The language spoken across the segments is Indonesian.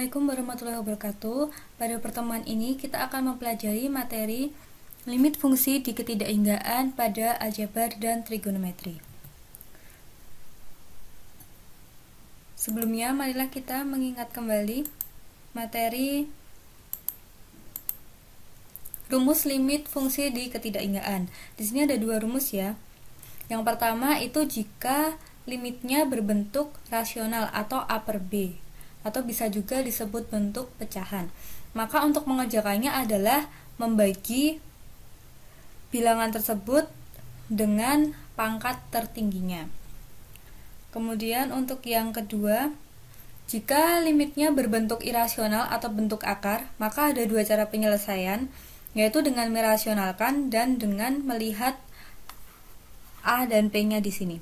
Assalamualaikum warahmatullahi wabarakatuh. Pada pertemuan ini kita akan mempelajari materi limit fungsi di ketidakhinggaan pada aljabar dan trigonometri. Sebelumnya, marilah kita mengingat kembali materi rumus limit fungsi di ketidakhinggaan. Di sini ada dua rumus ya. Yang pertama itu jika limitnya berbentuk rasional atau A per B, atau bisa juga disebut bentuk pecahan. Maka untuk mengerjakannya adalah membagi bilangan tersebut dengan pangkat tertingginya. Kemudian untuk yang kedua, jika limitnya berbentuk irasional atau bentuk akar, maka ada dua cara penyelesaian, yaitu dengan merasionalkan dan dengan melihat A dan P-nya di sini.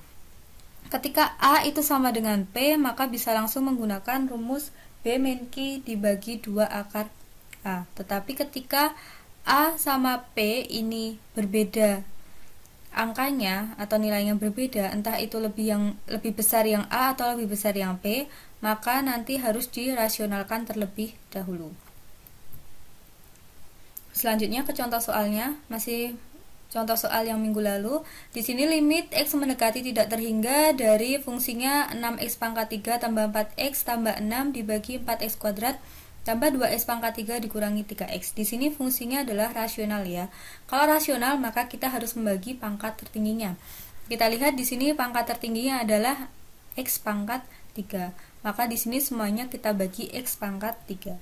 Ketika A itu sama dengan P, maka bisa langsung menggunakan rumus B min Q dibagi 2 akar A. Tetapi ketika A sama P ini berbeda angkanya atau nilainya berbeda, entah itu lebih besar yang A atau lebih besar yang P, maka nanti harus dirasionalkan terlebih dahulu. Selanjutnya ke contoh soalnya, masih contoh soal yang minggu lalu. Di sini limit X mendekati tidak terhingga dari fungsinya 6X pangkat 3 tambah 4X tambah 6 dibagi 4X kuadrat tambah 2X pangkat 3 dikurangi 3X. Di sini fungsinya adalah rasional ya. Kalau rasional maka kita harus membagi pangkat tertingginya. Kita lihat di sini pangkat tertingginya adalah X pangkat 3. Maka di sini semuanya kita bagi X pangkat 3.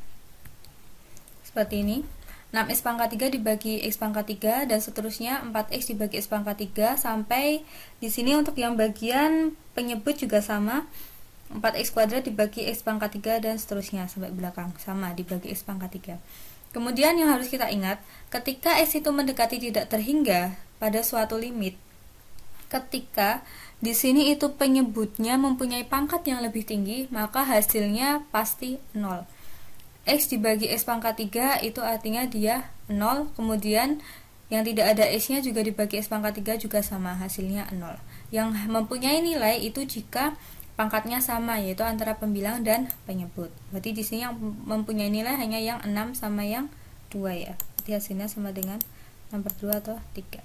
Seperti ini. 6x pangkat 3 dibagi x pangkat 3 dan seterusnya 4x dibagi x pangkat 3 sampai di sini untuk yang bagian penyebut juga sama, 4x kuadrat dibagi x pangkat 3 dan seterusnya sampai belakang sama dibagi x pangkat 3. Kemudian yang harus kita ingat, ketika x itu mendekati tidak terhingga pada suatu limit, ketika di sini itu penyebutnya mempunyai pangkat yang lebih tinggi, maka hasilnya pasti 0. X dibagi X pangkat 3 itu artinya dia 0, kemudian yang tidak ada X-nya juga dibagi X pangkat 3 juga sama, hasilnya 0. Yang mempunyai nilai itu jika pangkatnya sama, yaitu antara pembilang dan penyebut. Berarti di sini yang mempunyai nilai hanya yang 6 sama yang 2 ya. Berarti hasilnya sama dengan 6 per 2 atau 3.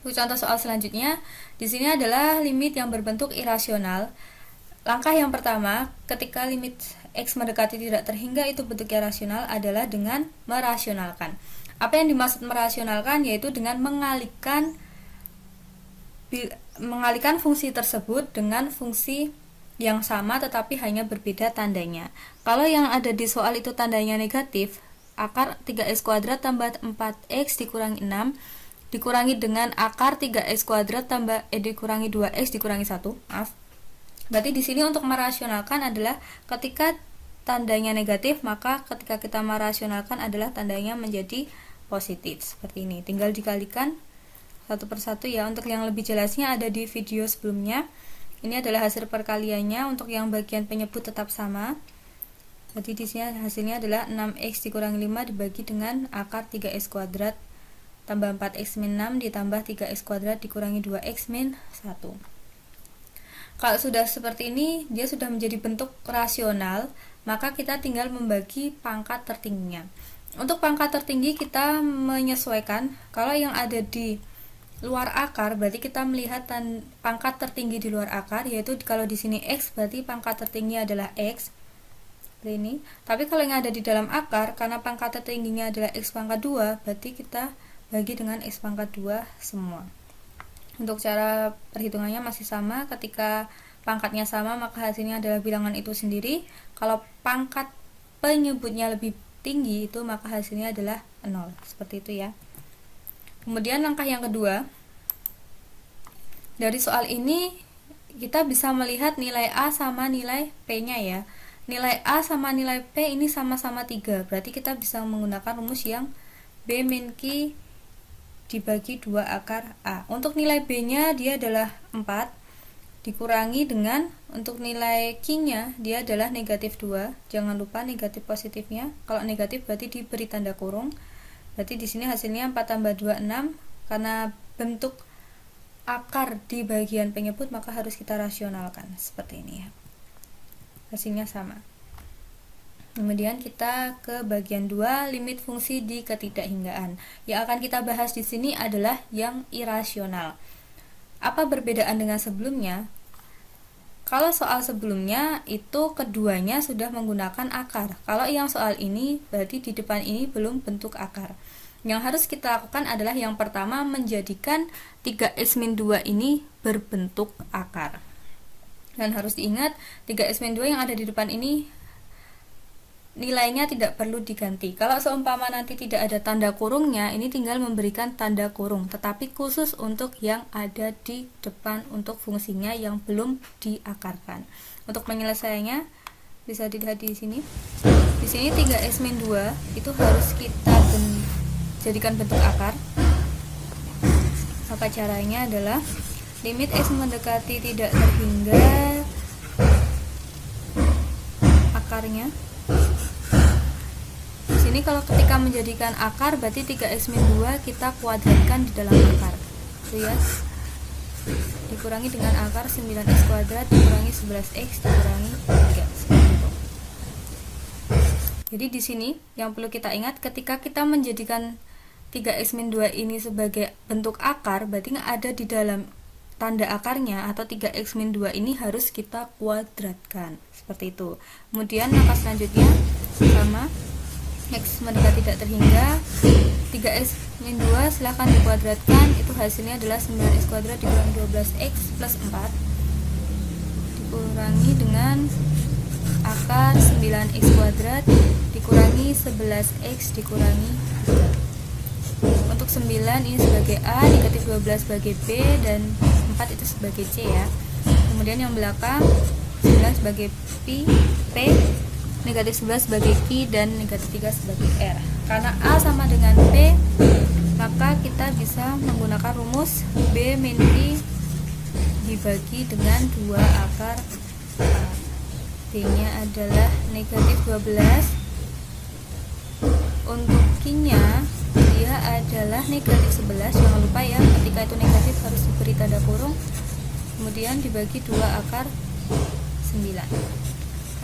Contoh soal selanjutnya, di sini adalah limit yang berbentuk irasional. Langkah yang pertama, ketika limit X mendekati tidak terhingga itu bentuknya rasional adalah dengan merasionalkan. Apa yang dimaksud merasionalkan? Yaitu dengan mengalihkan fungsi tersebut dengan fungsi yang sama tetapi hanya berbeda tandanya. Kalau yang ada di soal itu tandanya negatif, akar 3x kuadrat tambah 4x dikurangi 6 dikurangi dengan akar 3x kuadrat dikurangi 2x dikurangi 1. Berarti di sini untuk merasionalkan adalah ketika tandanya negatif, maka ketika kita merasionalkan adalah tandanya menjadi positif. Seperti ini. Tinggal dikalikan satu persatu ya. Untuk yang lebih jelasnya ada di video sebelumnya. Ini adalah hasil perkaliannya. Untuk yang bagian penyebut tetap sama. Jadi di sini hasilnya adalah 6x dikurangi 5 dibagi dengan akar 3x kuadrat tambah 4x min 6 ditambah 3x kuadrat dikurangi 2x min 1. Kalau sudah seperti ini, dia sudah menjadi bentuk rasional, maka kita tinggal membagi pangkat tertingginya. Untuk pangkat tertinggi kita menyesuaikan, kalau yang ada di luar akar, berarti kita melihat pangkat tertinggi di luar akar, yaitu kalau di sini X, berarti pangkat tertinggi adalah X. Seperti ini. Tapi kalau yang ada di dalam akar, karena pangkat tertingginya adalah X pangkat 2, berarti kita bagi dengan X pangkat 2 semua. Untuk cara perhitungannya masih sama, ketika pangkatnya sama maka hasilnya adalah bilangan itu sendiri. Kalau pangkat penyebutnya lebih tinggi itu maka hasilnya adalah 0. Seperti itu ya. Kemudian langkah yang kedua, dari soal ini kita bisa melihat nilai A sama nilai P-nya ya. Nilai A sama nilai P ini sama-sama 3, berarti kita bisa menggunakan rumus yang B min Q dibagi 2 akar A. Untuk nilai B-nya dia adalah 4 dikurangi dengan untuk nilai Q-nya dia adalah negatif 2. Jangan lupa negatif positifnya. Kalau negatif berarti diberi tanda kurung. Berarti di sini hasilnya 4 tambah 2 6. Karena bentuk akar di bagian penyebut maka harus kita rasionalkan seperti ini ya. Hasilnya sama. Kemudian kita ke bagian 2, limit fungsi di ketidakhinggaan. Yang akan kita bahas di sini adalah yang irasional. Apa perbedaan dengan sebelumnya? Kalau soal sebelumnya itu keduanya sudah menggunakan akar. Kalau yang soal ini berarti di depan ini belum bentuk akar. Yang harus kita lakukan adalah yang pertama menjadikan 3x-2 ini berbentuk akar. Dan harus diingat 3x-2 yang ada di depan ini nilainya tidak perlu diganti. Kalau seumpama nanti tidak ada tanda kurungnya, ini tinggal memberikan tanda kurung, tetapi khusus untuk yang ada di depan untuk fungsinya yang belum diakarkan. Untuk penyelesaiannya bisa dilihat di sini. Di sini 3x-2 itu harus kita jadikan bentuk akar. Maka caranya adalah limit x mendekati tidak terhingga akarnya. Di sini kalau ketika menjadikan akar berarti 3x-2 kita kuadratkan di dalam akar. Itu ya. Dikurangi dengan akar 9x kuadrat dikurangi 11x dikurangi 3. Jadi di sini yang perlu kita ingat ketika kita menjadikan 3x-2 ini sebagai bentuk akar, berarti ada di dalam tanda akarnya atau 3x-2 ini harus kita kuadratkan. Seperti itu. Kemudian langkah selanjutnya sama x mendekati tidak terhingga 3x-2 silahkan dikuadratkan, itu hasilnya adalah 9x kuadrat dikurangi 12x plus 4 dikurangi dengan akar 9x kuadrat dikurangi 11x dikurangi 3. Untuk 9 ini sebagai A, negatif 12 sebagai B, dan 4 itu sebagai C ya. Kemudian yang belakang 9 sebagai P, negatif 11 sebagai Q, dan negatif 3 sebagai R. Karena A sama dengan P, maka kita bisa menggunakan rumus B min Q dibagi dengan 2 akar A. B nya adalah negatif 12. Untuk Q nya dia adalah negatif 11. Jangan lupa ya, ketika itu negatif harus diberi tanda kurung. Kemudian dibagi 2 akar 9.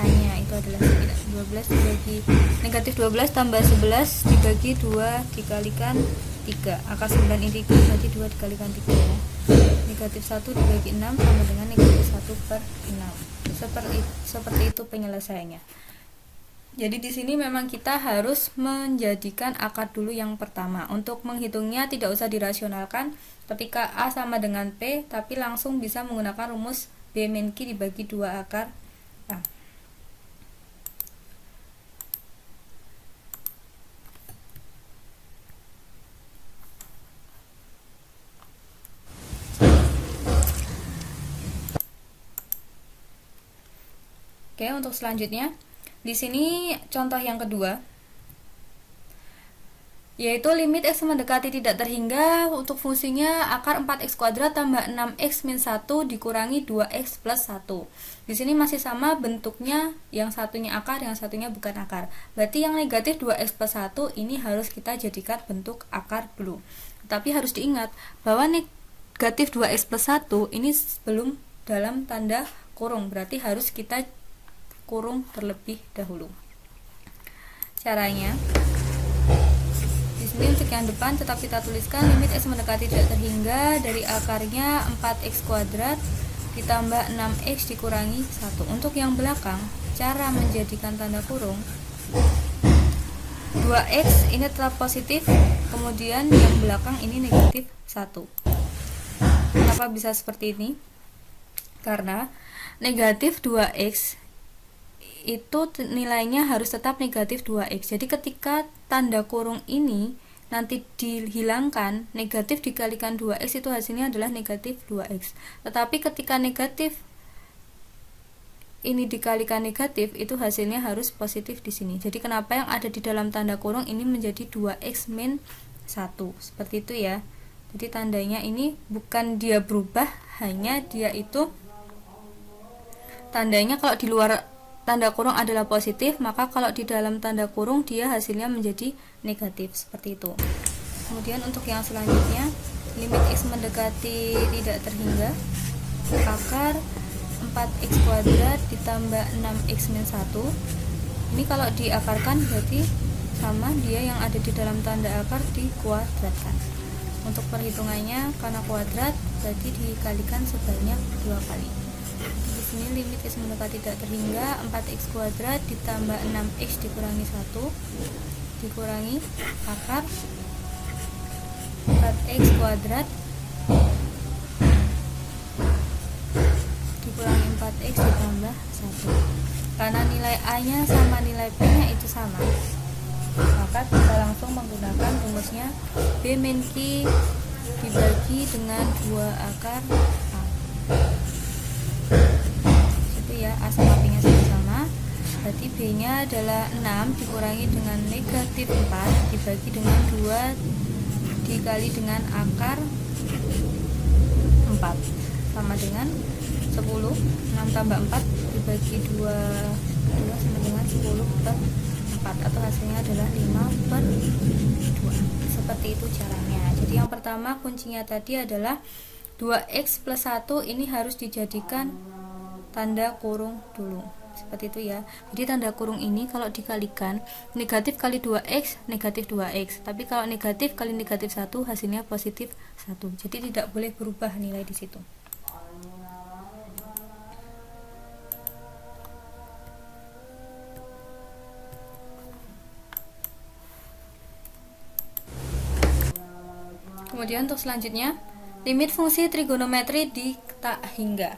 Hanya itu adalah 9. 12 dibagi negatif 12 tambah 11 dibagi 2 dikalikan 3. Akar 9 ini berarti 2 dikalikan 3 ya. Negatif 1 dibagi 6 sama dengan negatif 1 per 6. Seperti itu penyelesaiannya. Jadi di sini memang kita harus menjadikan akar dulu yang pertama. Untuk menghitungnya tidak usah dirasionalkan. Ketika A sama dengan P, tapi langsung bisa menggunakan rumus B min Q dibagi 2 akar A. Oke, untuk selanjutnya di sini contoh yang kedua, yaitu limit x mendekati tidak terhingga untuk fungsinya akar 4x kuadrat tambah 6x min 1 dikurangi 2x plus 1. Di sini masih sama bentuknya, yang satunya akar, yang satunya bukan akar. Berarti yang negatif 2x plus 1 ini harus kita jadikan bentuk akar dulu. Tapi harus diingat bahwa negatif 2x plus 1 ini belum dalam tanda kurung, berarti harus kita kurung terlebih dahulu. Caranya di sini untuk yang depan tetap kita tuliskan limit x mendekati tidak terhingga dari akarnya 4x kuadrat ditambah 6x dikurangi 1. Untuk yang belakang, cara menjadikan tanda kurung 2x ini tetap positif, kemudian yang belakang ini negatif 1. Kenapa bisa seperti ini? Karena negatif 2x itu nilainya harus tetap negatif 2x. Jadi ketika tanda kurung ini nanti dihilangkan, negatif dikalikan 2x itu hasilnya adalah negatif 2x. Tetapi ketika negatif ini dikalikan negatif, itu hasilnya harus positif di sini. Jadi kenapa yang ada di dalam tanda kurung ini menjadi 2x min 1. Seperti itu ya. Jadi tandanya ini bukan dia berubah, hanya dia itu tandanya kalau di luar tanda kurung adalah positif, maka kalau di dalam tanda kurung dia hasilnya menjadi negatif, seperti itu. Kemudian untuk yang selanjutnya, limit x mendekati tidak terhingga akar 4x kuadrat ditambah 6x min 1 Ini kalau diakarkan berarti sama dia yang ada di dalam tanda akar dikuadratkan. Untuk perhitungannya karena kuadrat berarti dikalikan sebanyak 2 kali. Di sini limit x mendekati tidak terhingga 4x kuadrat ditambah 6x dikurangi 1 dikurangi akar 4x kuadrat dikurangi 4x ditambah 1. Karena nilai a nya sama nilai b nya itu sama, maka kita langsung menggunakan rumusnya b min q dibagi dengan 2 akar a. Itu ya, a sama b nya sama-sama, berarti b nya adalah 6 dikurangi dengan negatif 4 dibagi dengan 2 dikali dengan akar 4 sama dengan 10. 6 tambah 4 dibagi 2 sama dengan 10 per 4, atau hasilnya adalah 5 per 2. Seperti itu caranya. Jadi yang pertama kuncinya tadi adalah 2x plus 1 ini harus dijadikan tanda kurung dulu. Seperti itu ya. Jadi tanda kurung ini kalau dikalikan, negatif kali 2x negatif 2x, tapi kalau negatif kali negatif 1 hasilnya positif 1. Jadi tidak boleh berubah nilai di situ. Kemudian untuk selanjutnya, limit fungsi trigonometri di tak hingga.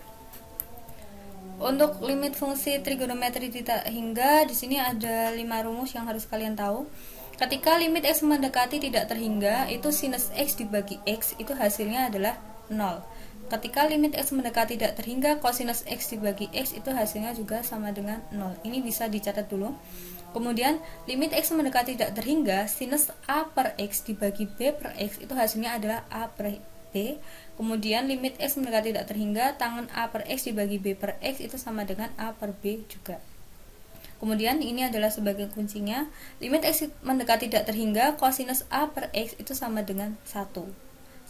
Untuk limit fungsi trigonometri di tak hingga, di sini ada 5 rumus yang harus kalian tahu. Ketika limit x mendekati tidak terhingga, itu sinus x dibagi x itu hasilnya adalah 0. Ketika limit x mendekati tidak terhingga, cosinus x dibagi x itu hasilnya juga sama dengan 0. Ini bisa dicatat dulu. Kemudian limit x mendekati tidak terhingga, sinus a per x dibagi b per x itu hasilnya adalah a per b. Kemudian limit x mendekati tidak terhingga, tangen a per x dibagi b per x itu sama dengan a per b juga. Kemudian ini adalah sebagai kuncinya, limit x mendekati tidak terhingga, cosinus a per x itu sama dengan 1.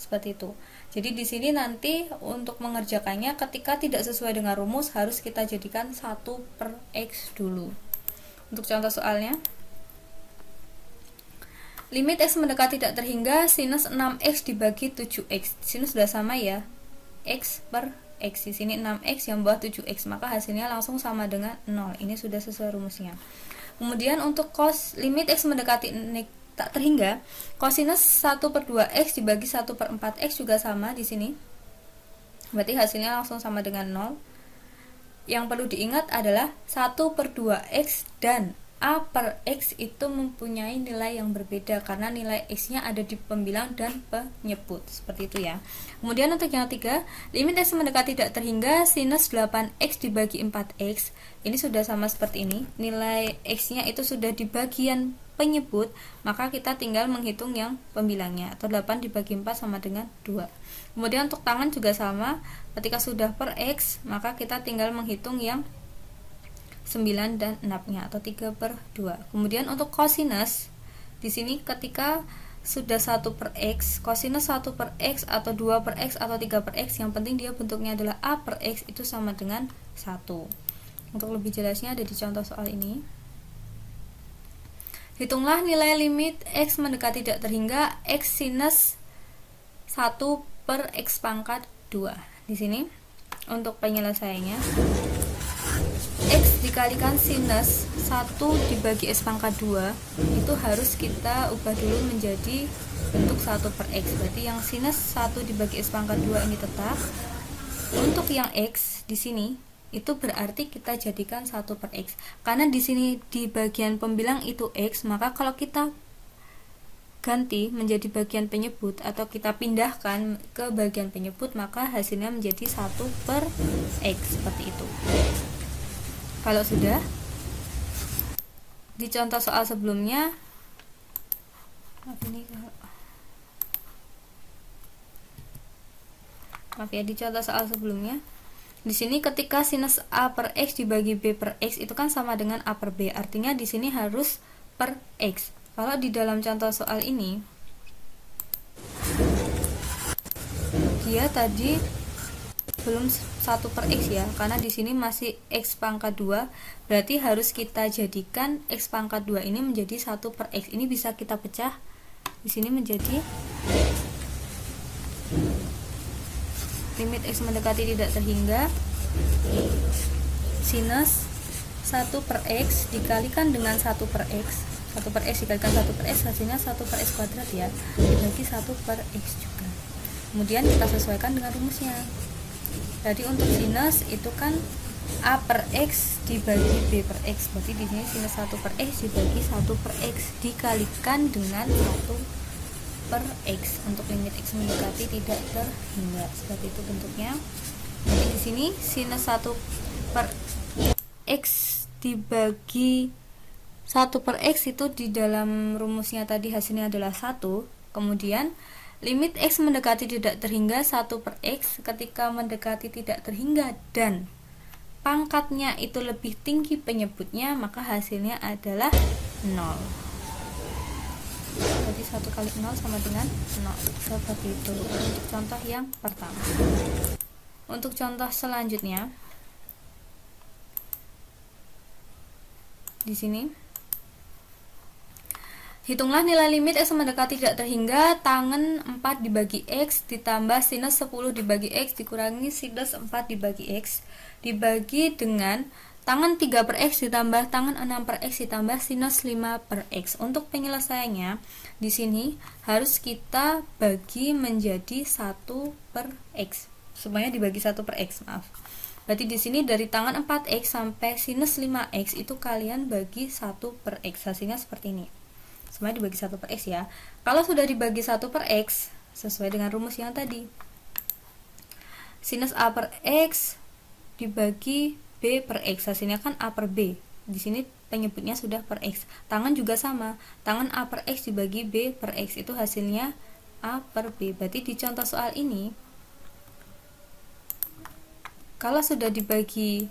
Seperti itu. Jadi di sini nanti untuk mengerjakannya ketika tidak sesuai dengan rumus harus kita jadikan 1 per x dulu. Untuk contoh soalnya, limit x mendekati tidak terhingga, sinus 6x dibagi 7x. Sinus sudah sama ya, x per x. Di sini 6x yang bawah 7x, maka hasilnya langsung sama dengan 0. Ini sudah sesuai rumusnya. Kemudian untuk cos limit x mendekati tak terhingga, cosinus 1 per 2x dibagi 1 per 4x juga sama di sini. Berarti hasilnya langsung sama dengan 0. Yang perlu diingat adalah 1 per 2x dan a per x itu mempunyai nilai yang berbeda karena nilai x-nya ada di pembilang dan penyebut. Seperti itu ya. Kemudian untuk yang ketiga, limit x mendekati tidak terhingga, sinus 8x dibagi 4x. Ini sudah sama seperti ini. Nilai x-nya itu sudah di bagian penyebut, maka kita tinggal menghitung yang pembilangnya, atau 8 dibagi 4 sama dengan 2. Kemudian untuk tangan juga sama, ketika sudah per x, maka kita tinggal menghitung yang 9 dan 6-nya, atau 3 per 2. Kemudian untuk cosinus, di sini ketika sudah 1 per x, cosinus 1 per x, atau 2 per x, atau 3 per x, yang penting dia bentuknya adalah a per x, itu sama dengan 1. Untuk lebih jelasnya ada di contoh soal ini. Hitunglah nilai limit x mendekati tidak terhingga x sinus 1 per x pangkat 2. Di sini untuk penyelesaiannya, x dikalikan sinus 1 dibagi x pangkat 2 itu harus kita ubah dulu menjadi bentuk 1 per x. Berarti yang sinus 1 dibagi x pangkat 2 ini tetap. Untuk yang x di sini itu berarti kita jadikan 1 per x. Karena di sini di bagian pembilang itu x, maka kalau kita ganti menjadi bagian penyebut atau kita pindahkan ke bagian penyebut, maka hasilnya menjadi 1 per x, seperti itu. Kalau sudah, di contoh soal sebelumnya, di contoh soal sebelumnya, di sini ketika sinus a per x dibagi b per x itu kan sama dengan a per b, artinya di sini harus per x. Kalau di dalam contoh soal ini, dia tadi belum 1 per X ya, karena di sini masih X pangkat 2, berarti harus kita jadikan X pangkat 2 ini menjadi 1 per X. Ini bisa kita pecah di sini menjadi limit X mendekati tidak terhingga sinus 1 per X dikalikan dengan 1 per X. 1 per X dikalikan 1 per X hasilnya 1 per X kuadrat ya, dibagi 1 per X juga. Kemudian kita sesuaikan dengan rumusnya. Jadi untuk sinus itu kan A per X dibagi B per X, berarti di sini sinus 1 per X dibagi 1 per X dikalikan dengan 1 per X untuk limit X mendekati tidak terhingga. Seperti itu bentuknya. Jadi di sini sinus 1 per X dibagi 1 per X itu di dalam rumusnya tadi hasilnya adalah 1. Kemudian limit X mendekati tidak terhingga 1 per X ketika mendekati tidak terhingga dan pangkatnya itu lebih tinggi penyebutnya, maka hasilnya adalah 0. Jadi 1 kali 0 sama dengan 0. Seperti itu untuk contoh yang pertama. Untuk contoh selanjutnya di sini, hitunglah nilai limit X mendekati tidak terhingga tangen 4 dibagi X ditambah sinus 10 dibagi X dikurangi sinus 4 dibagi X dibagi dengan tangen 3 per X ditambah tangen 6 per X ditambah sinus 5 per X. Untuk penyelesaiannya di sini harus kita bagi menjadi 1 per X. Semuanya dibagi 1 per X, maaf. Berarti di sini dari tangan 4X sampai sinus 5X itu kalian bagi 1 per X. Hasilnya seperti ini. Semuanya dibagi 1 per X ya. Kalau sudah dibagi 1 per X, sesuai dengan rumus yang tadi. Sinus A per X dibagi B per X. Hasilnya kan A per B. Di sini penyebutnya sudah per X. Tangan juga sama. Tangan A per X dibagi B per X. Itu hasilnya A per B. Berarti di contoh soal ini, kalau sudah dibagi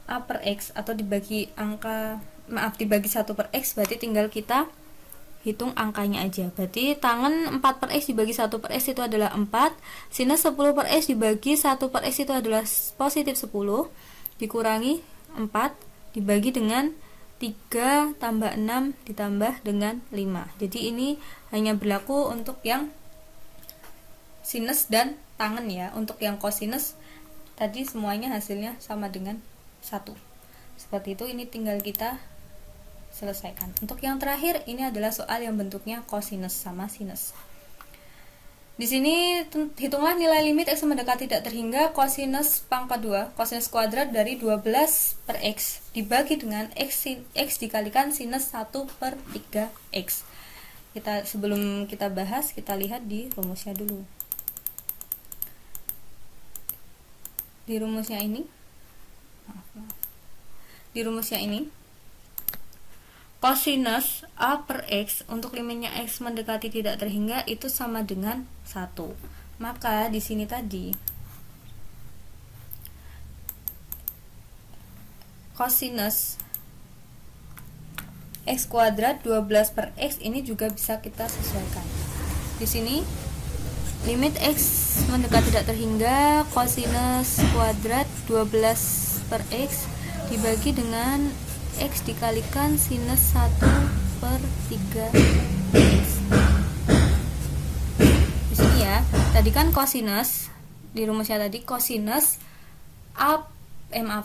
A per X atau dibagi dibagi 1 per X, berarti tinggal kita hitung angkanya aja. Berarti tangan 4 per X dibagi 1 per X itu adalah 4. Sinus 10 per X dibagi 1 per X itu adalah positif 10. Dikurangi 4 dibagi dengan 3 tambah 6 ditambah dengan 5. Jadi ini hanya berlaku untuk yang sinus dan tangen ya. Untuk yang kosinus tadi semuanya hasilnya sama dengan 1. Seperti itu, ini tinggal kita selesaikan. Untuk yang terakhir ini adalah soal yang bentuknya kosinus sama sinus. Di sini hitunglah nilai limit X mendekati tidak terhingga kosinus pangkat 2, kosinus kuadrat dari 12 per X dibagi dengan X dikalikan sinus 1 per 3X. Sebelum kita bahas, kita lihat di rumusnya dulu. Di rumusnya ini, kosinus A per X untuk limitnya X mendekati tidak terhingga itu sama dengan 1. Maka di sini tadi kosinus X kuadrat 12 per X ini juga bisa kita sesuaikan. Di sini limit X mendekati tidak terhingga kosinus kuadrat 12 per X dibagi dengan X dikalikan sinus 1 per 3X. Di sini ya, tadi kan kosinus, di rumusnya tadi kosinus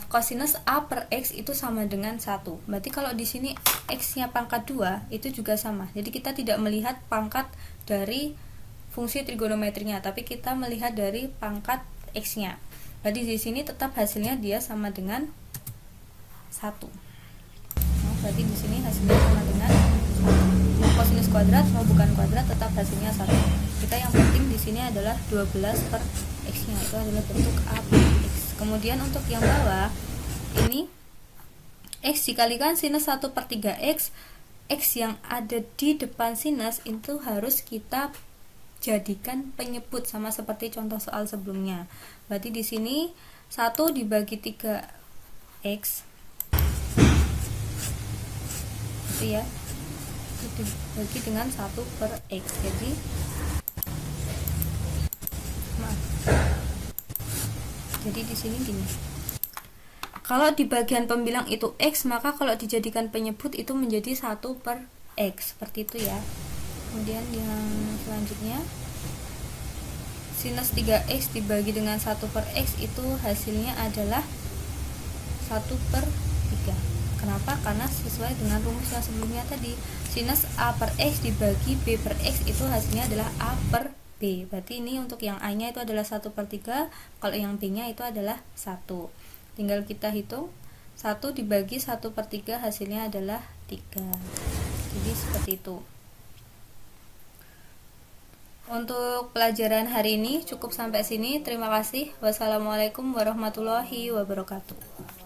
kosinus A per X itu sama dengan 1. Berarti kalau di sini X-nya pangkat 2 itu juga sama. Jadi kita tidak melihat pangkat dari fungsi trigonometrinya, tapi kita melihat dari pangkat X-nya. Jadi di sini tetap hasilnya dia sama dengan 1. Nah, berarti di sini hasilnya sama dengan 1. Mau kosinus kuadrat mau bukan kuadrat tetap hasilnya 1. Kita yang penting di sini adalah 12 per X-nya, itu adalah bentuk A per X. Kemudian untuk yang bawah ini X dikalikan sinus 1 per 3X. X yang ada di depan sinus itu harus kita jadikan penyebut sama seperti contoh soal sebelumnya. Berarti di sini 1 dibagi 3X itu ya, dibagi dengan 1 per X. Jadi Jadi di sini gini, kalau di bagian pembilang itu X, maka kalau dijadikan penyebut itu menjadi 1/X, seperti itu ya. Kemudian yang selanjutnya, sinus 3X dibagi dengan 1/X itu hasilnya adalah 1/3. Kenapa? Karena sesuai dengan rumus yang sebelumnya tadi, sinus A/X dibagi B/X itu hasilnya adalah A/B. Berarti ini untuk yang A nya itu adalah 1/3, kalau yang B nya itu adalah 1. Tinggal kita hitung, 1 dibagi 1/3 hasilnya adalah 3. Jadi seperti itu. Untuk pelajaran hari ini cukup sampai sini. Terima kasih. Wassalamualaikum warahmatullahi wabarakatuh.